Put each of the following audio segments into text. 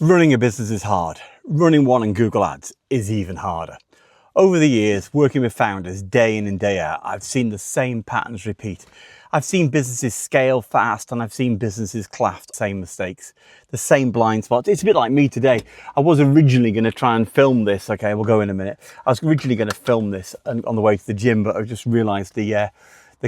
Running a business is hard. Running one on Google Ads is even harder. Over the years, working with founders day in and day out, I've seen the same patterns repeat. I've seen businesses scale fast and I've seen businesses claff the same mistakes, the same blind spots. It's a bit like me today. I was originally going to try and film this. Okay, we'll go in a minute. I was originally going to film this on the way to the gym, but I just realized the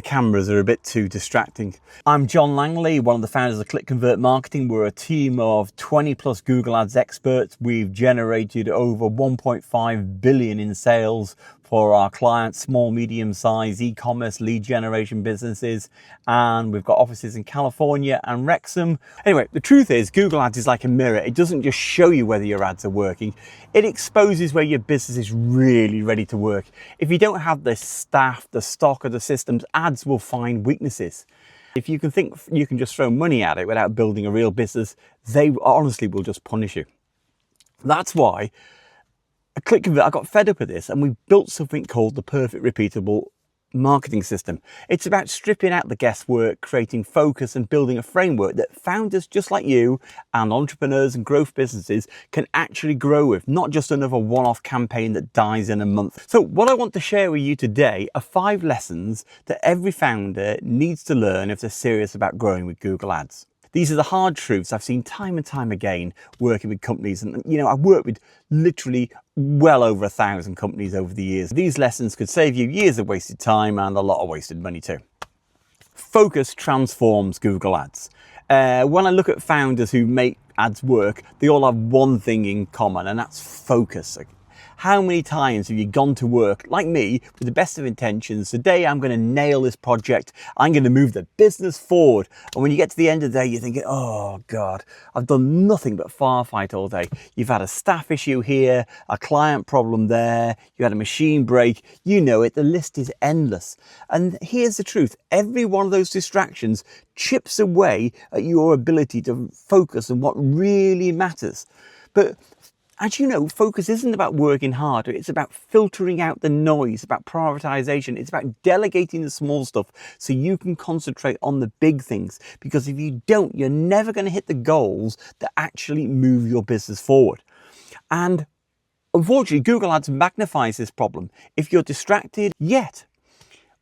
cameras are a bit too distracting. I'm John Langley, one of the founders of Click Convert Marketing. We're a team of 20 plus Google Ads experts. We've generated over 1.5 billion in sales for our clients, small, medium size e-commerce lead generation businesses. And we've got offices in California and Wrexham. Anyway, the truth is Google Ads is like a mirror. It doesn't just show you whether your ads are working. It exposes where your business is really ready to work. If you don't have the staff, the stock or the systems, ads will find weaknesses. If you can think you can just throw money at it without building a real business, they honestly will just punish you. That's why I got fed up with this and we built something called the perfect repeatable marketing system. It's about stripping out the guesswork, creating focus and building a framework that founders just like you and entrepreneurs and growth businesses can actually grow with, not just another one-off campaign that dies in a month. So what I want to share with you today are 5 lessons that every founder needs to learn if they're serious about growing with Google Ads. These are the hard truths I've seen time and time again working with companies. And, I've worked with literally well over 1,000 companies over the years. These lessons could save you years of wasted time and a lot of wasted money too. Focus transforms Google Ads. When I look at founders who make ads work, they all have one thing in common, and that's focus. How many times have you gone to work, like me, with the best of intentions? Today I'm going to nail this project. I'm going to move the business forward. And when you get to the end of the day, you're thinking, oh God, I've done nothing but firefight all day. You've had a staff issue here, a client problem there, you had a machine break, you know it, the list is endless. And here's the truth, every one of those distractions chips away at your ability to focus on what really matters. But as you know, focus isn't about working harder. It's about filtering out the noise, about prioritization. It's about delegating the small stuff so you can concentrate on the big things. Because if you don't, you're never going to hit the goals that actually move your business forward. And unfortunately, Google Ads magnifies this problem. If you're distracted, yet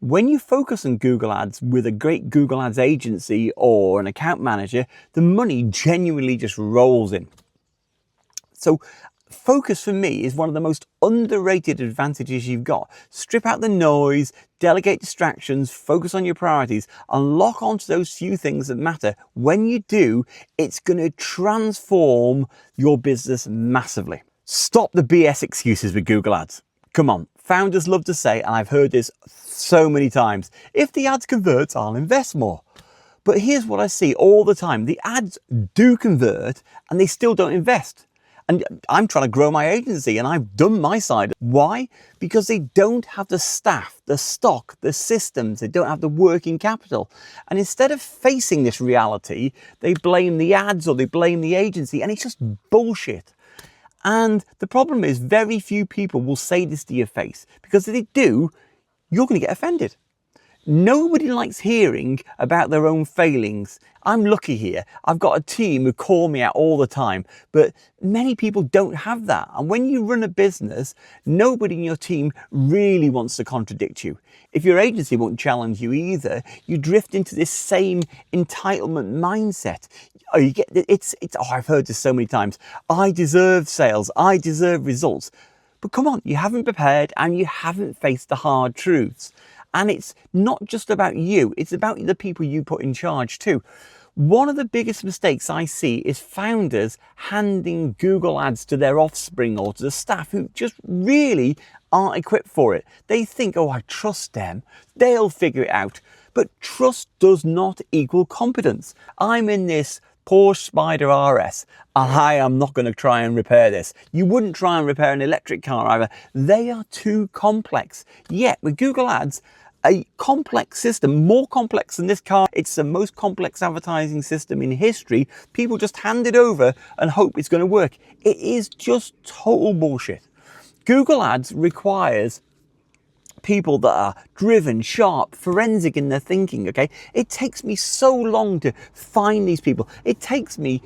when you focus on Google Ads with a great Google Ads agency or an account manager, the money genuinely just rolls in. So focus for me is one of the most underrated advantages you've got. Strip out the noise, delegate distractions, focus on your priorities, and lock onto those few things that matter. When you do, it's going to transform your business massively. Stop the BS excuses with Google Ads. Come on, founders love to say, and I've heard this so many times, if the ads convert, I'll invest more. But here's what I see all the time. The ads do convert and they still don't invest. And I'm trying to grow my agency and I've done my side. Why? Because they don't have the staff, the stock, the systems, they don't have the working capital. And instead of facing this reality, they blame the ads or they blame the agency, and it's just bullshit. And the problem is very few people will say this to your face, because if they do, you're going to get offended. Nobody likes hearing about their own failings. I'm lucky here. I've got a team who call me out all the time, but many people don't have that. And when you run a business, nobody in your team really wants to contradict you. If your agency won't challenge you either, you drift into this same entitlement mindset. I've heard this so many times. I deserve sales. I deserve results. But come on, you haven't prepared and you haven't faced the hard truths. And it's not just about you, it's about the people you put in charge too. One of the biggest mistakes I see is founders handing Google Ads to their offspring or to the staff who just really aren't equipped for it. They think, oh, I trust them, they'll figure it out. But trust does not equal competence. I'm in this Porsche Spider RS, and I am not going to try and repair this. You wouldn't try and repair an electric car either. They are too complex. Yet with Google Ads, a complex system, more complex than this car. It's the most complex advertising system in history. People just hand it over and hope it's going to work. It is just total bullshit. Google Ads requires people that are driven, sharp, forensic in their thinking, okay? It takes me so long to find these people. It takes me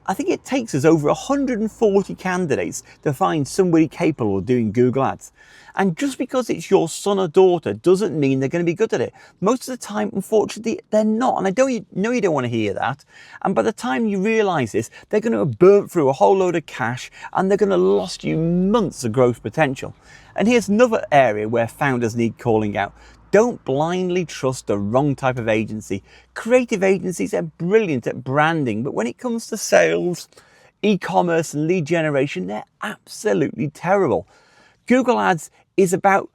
I think it takes us over 140 candidates to find somebody capable of doing Google Ads. And just because it's your son or daughter doesn't mean they're going to be good at it. Most of the time, unfortunately, they're not. And I know you don't want to hear that. And by the time you realize this, they're going to have burnt through a whole load of cash and they're going to lost you months of growth potential. And here's another area where founders need calling out. Don't blindly trust the wrong type of agency. Creative agencies are brilliant at branding, but when it comes to sales, e-commerce and lead generation, they're absolutely terrible. Google Ads is about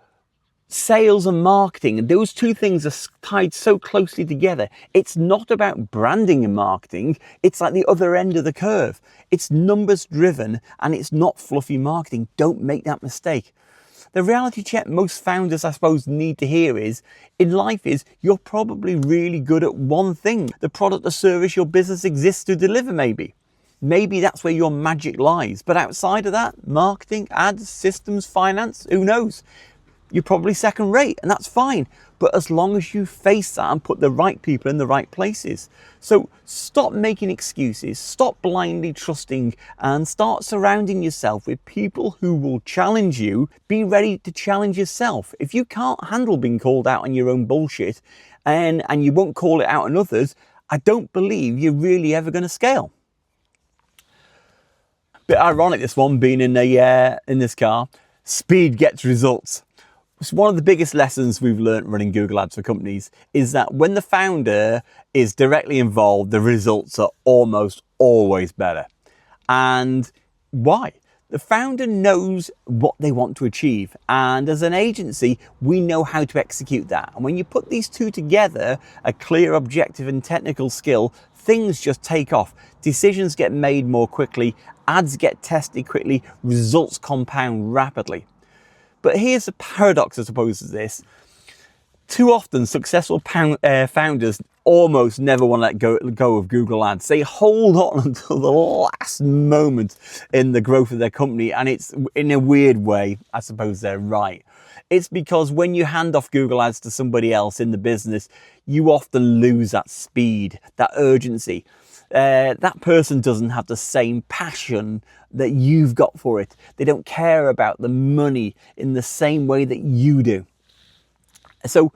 sales and marketing, and those two things are tied so closely together. It's not about branding and marketing. It's like the other end of the curve. It's numbers driven and it's not fluffy marketing. Don't make that mistake. The reality check most founders, I suppose, need to hear is, in life is, you're probably really good at one thing. The product or service your business exists to deliver, maybe. Maybe that's where your magic lies. But outside of that, marketing, ads, systems, finance, who knows? You're probably second rate, and that's fine. But as long as you face that and put the right people in the right places. So stop making excuses, stop blindly trusting, and start surrounding yourself with people who will challenge you. Be ready to challenge yourself. If you can't handle being called out on your own bullshit and you won't call it out on others, I don't believe you're really ever going to scale. Bit ironic, this one being in this car. Speed gets results. It's one of the biggest lessons we've learned running Google Ads for companies is that when the founder is directly involved, the results are almost always better. And why? The founder knows what they want to achieve. And as an agency, we know how to execute that. And when you put these two together, a clear objective and technical skill, things just take off. Decisions get made more quickly, ads get tested quickly, results compound rapidly. But here's the paradox, I suppose, of this. Too often, successful founders almost never want to let go of Google Ads. They hold on until the last moment in the growth of their company. And it's in a weird way, I suppose they're right. It's because when you hand off Google Ads to somebody else in the business, you often lose that speed, that urgency. That person doesn't have the same passion that you've got for it. They don't care about the money in the same way that you do. So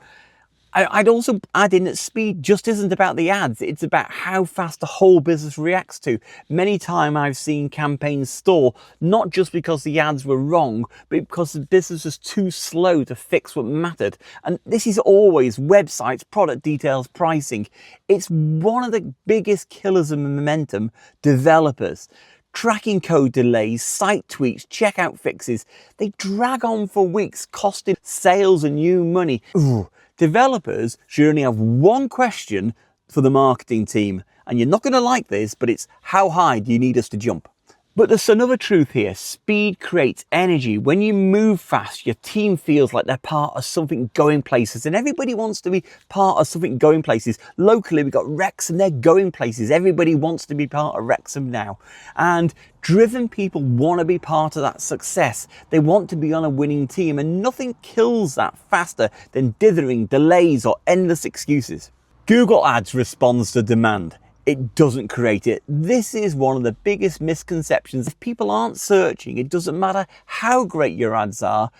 I'd also add in that speed just isn't about the ads. It's about how fast the whole business reacts to. Many times I've seen campaigns stall, not just because the ads were wrong, but because the business was too slow to fix what mattered. And this is always websites, product details, pricing. It's one of the biggest killers of momentum. Developers. Tracking code delays, site tweaks, checkout fixes. They drag on for weeks, costing sales and you money. Ooh. Developers should only have one question for the marketing team. And you're not going to like this, but it's how high do you need us to jump? But there's another truth here. Speed creates energy. When you move fast, your team feels like they're part of something going places. And everybody wants to be part of something going places. Locally, we've got Wrexham, they're going places. Everybody wants to be part of Wrexham now. And driven people want to be part of that success. They want to be on a winning team. And nothing kills that faster than dithering, delays, or endless excuses. Google Ads responds to demand. It doesn't create it. This is one of the biggest misconceptions. If people aren't searching, it doesn't matter how great your ads are.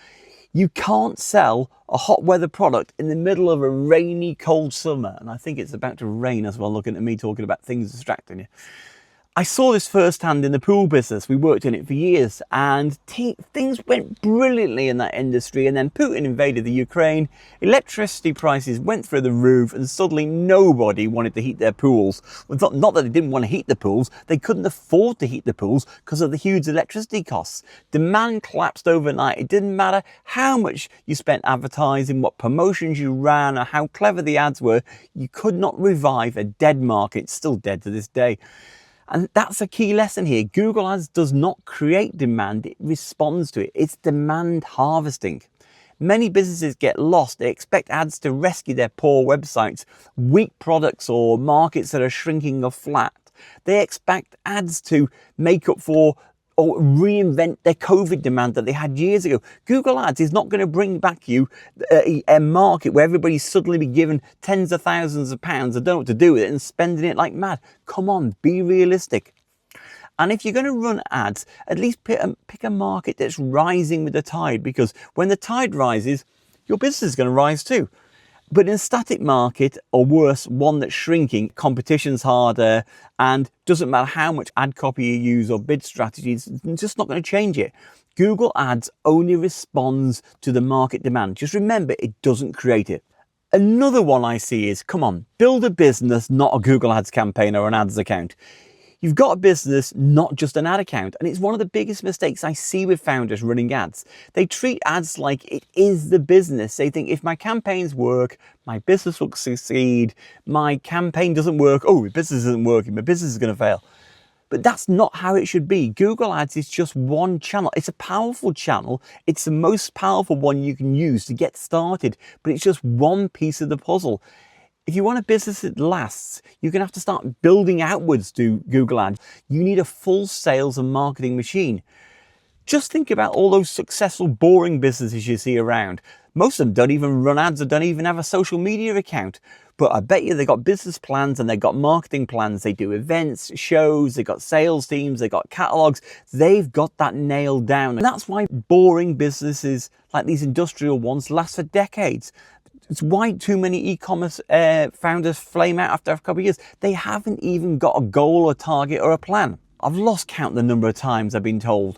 You can't sell a hot weather product in the middle of a rainy, cold summer. And I think it's about to rain as well, looking at me talking about things distracting you. I saw this firsthand in the pool business. We worked in it for years and things went brilliantly in that industry. And then Putin invaded the Ukraine, electricity prices went through the roof and suddenly nobody wanted to heat their pools. Well, not that they didn't want to heat the pools, they couldn't afford to heat the pools because of the huge electricity costs. Demand collapsed overnight. It didn't matter how much you spent advertising, what promotions you ran or how clever the ads were. You could not revive a dead market. It's still dead to this day. And that's a key lesson here. Google Ads does not create demand, it responds to it. It's demand harvesting. Many businesses get lost. They expect ads to rescue their poor websites, weak products or markets that are shrinking or flat. They expect ads to make up for or reinvent their COVID demand that they had years ago. Google Ads is not going to bring back you a market where everybody's suddenly be given tens of thousands of pounds, I don't know what to do with it, and spending it like mad. Come on, be realistic. And if you're going to run ads, at least pick a market that's rising with the tide, because when the tide rises, your business is going to rise too. But in a static market, or worse, one that's shrinking, competition's harder, and doesn't matter how much ad copy you use or bid strategies, it's just not going to change it. Google Ads only responds to the market demand. Just remember, it doesn't create it. Another one I see is, come on, build a business, not a Google Ads campaign or an ads account. You've got a business, not just an ad account. And it's one of the biggest mistakes I see with founders running ads. They treat ads like it is the business. They think if my campaigns work, my business will succeed. My campaign doesn't work, oh, my business isn't working, my business is going to fail. But that's not how it should be. Google Ads is just one channel. It's a powerful channel. It's the most powerful one you can use to get started, but it's just one piece of the puzzle. If you want a business that lasts, you're going to have to start building outwards to Google Ads. You need a full sales and marketing machine. Just think about all those successful, boring businesses you see around. Most of them don't even run ads or don't even have a social media account. But I bet you they've got business plans and they've got marketing plans. They do events, shows, they've got sales teams, they've got catalogs. They've got that nailed down. And that's why boring businesses like these industrial ones last for decades. It's why too many e-commerce founders flame out after a couple of years. They haven't even got a goal or target or a plan. I've lost count the number of times I've been told,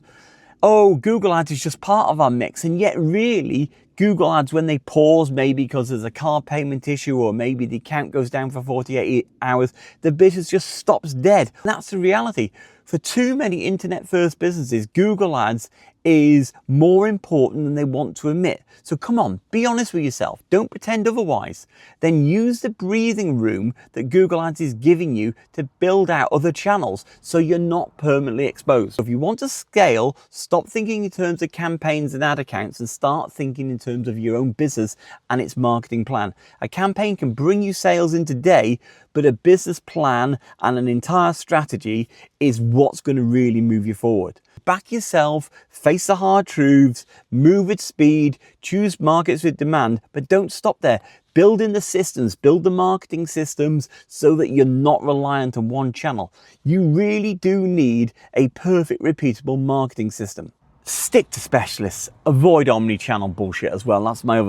oh, Google Ads is just part of our mix. And yet really, Google Ads, when they pause, maybe because there's a card payment issue or maybe the account goes down for 48 hours, the business just stops dead. And that's the reality. For too many internet-first businesses, Google Ads is more important than they want to admit. So come on, be honest with yourself. Don't pretend otherwise. Then use the breathing room that Google Ads is giving you to build out other channels so you're not permanently exposed. If you want to scale, stop thinking in terms of campaigns and ad accounts and start thinking in terms of your own business and its marketing plan. A campaign can bring you sales in today, but a business plan and an entire strategy is what's going to really move you forward. Back yourself, face the hard truths, move with speed, choose markets with demand, but don't stop there. Build in the systems, build the marketing systems so that you're not reliant on one channel. You really do need a perfect, repeatable marketing system. Stick to specialists, avoid omni-channel bullshit as well. That's my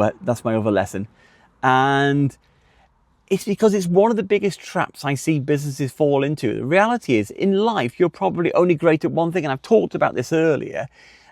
other lesson. And it's because it's one of the biggest traps I see businesses fall into. The reality is, in life, you're probably only great at one thing, and I've talked about this earlier.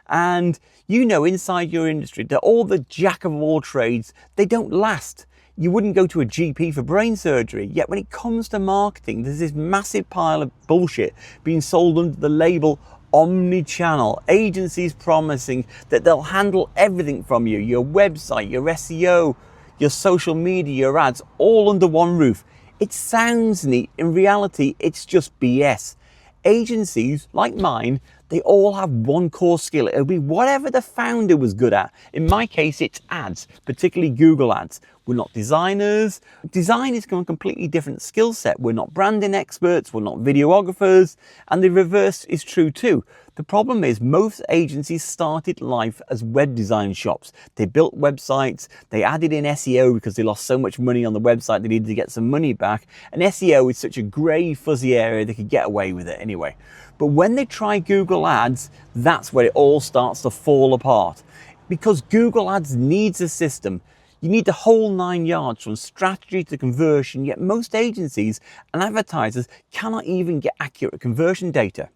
And you know, inside your industry, that all the jack of all trades, they don't last. You wouldn't go to a GP for brain surgery. Yet when it comes to marketing, there's this massive pile of bullshit being sold under the label omni-channel. Agencies promising that they'll handle everything from you, your website, your SEO, your social media, your ads, all under one roof. It sounds neat. In reality, it's just BS. Agencies like mine, they all have one core skill. It'll be whatever the founder was good at. In my case, it's ads, particularly Google Ads. We're not designers. Design is a completely different skill set. We're not branding experts. We're not videographers. And the reverse is true too. The problem is most agencies started life as web design shops. They built websites. They added in SEO because they lost so much money on the website they needed to get some money back. And SEO is such a grey, fuzzy area they could get away with it anyway. But when they try Google Ads, that's where it all starts to fall apart. Because Google Ads needs a system. You need the whole 9 yards from strategy to conversion, yet most agencies and advertisers cannot even get accurate conversion data.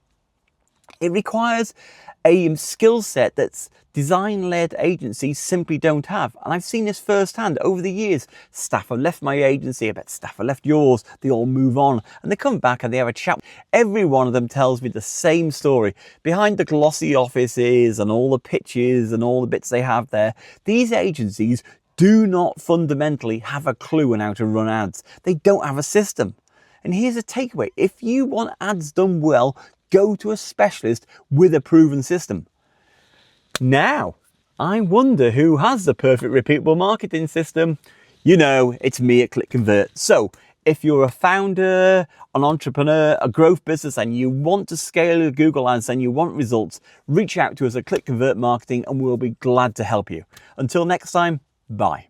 It requires a skill set that's design-led agencies simply don't have. And I've seen this firsthand over the years. Staff have left my agency, I bet staff have left yours, they all move on and they come back and they have a chat. Every one of them tells me the same story. Behind the glossy offices and all the pitches and all the bits they have there, these agencies do not fundamentally have a clue on how to run ads. They don't have a system. And here's a takeaway. If you want ads done well, go to a specialist with a proven system. Now, I wonder who has the perfect repeatable marketing system. You know, it's me at Click Convert. So if you're a founder, an entrepreneur, a growth business, and you want to scale your Google Ads and you want results, reach out to us at Click Convert Marketing and we'll be glad to help you. Until next time, bye.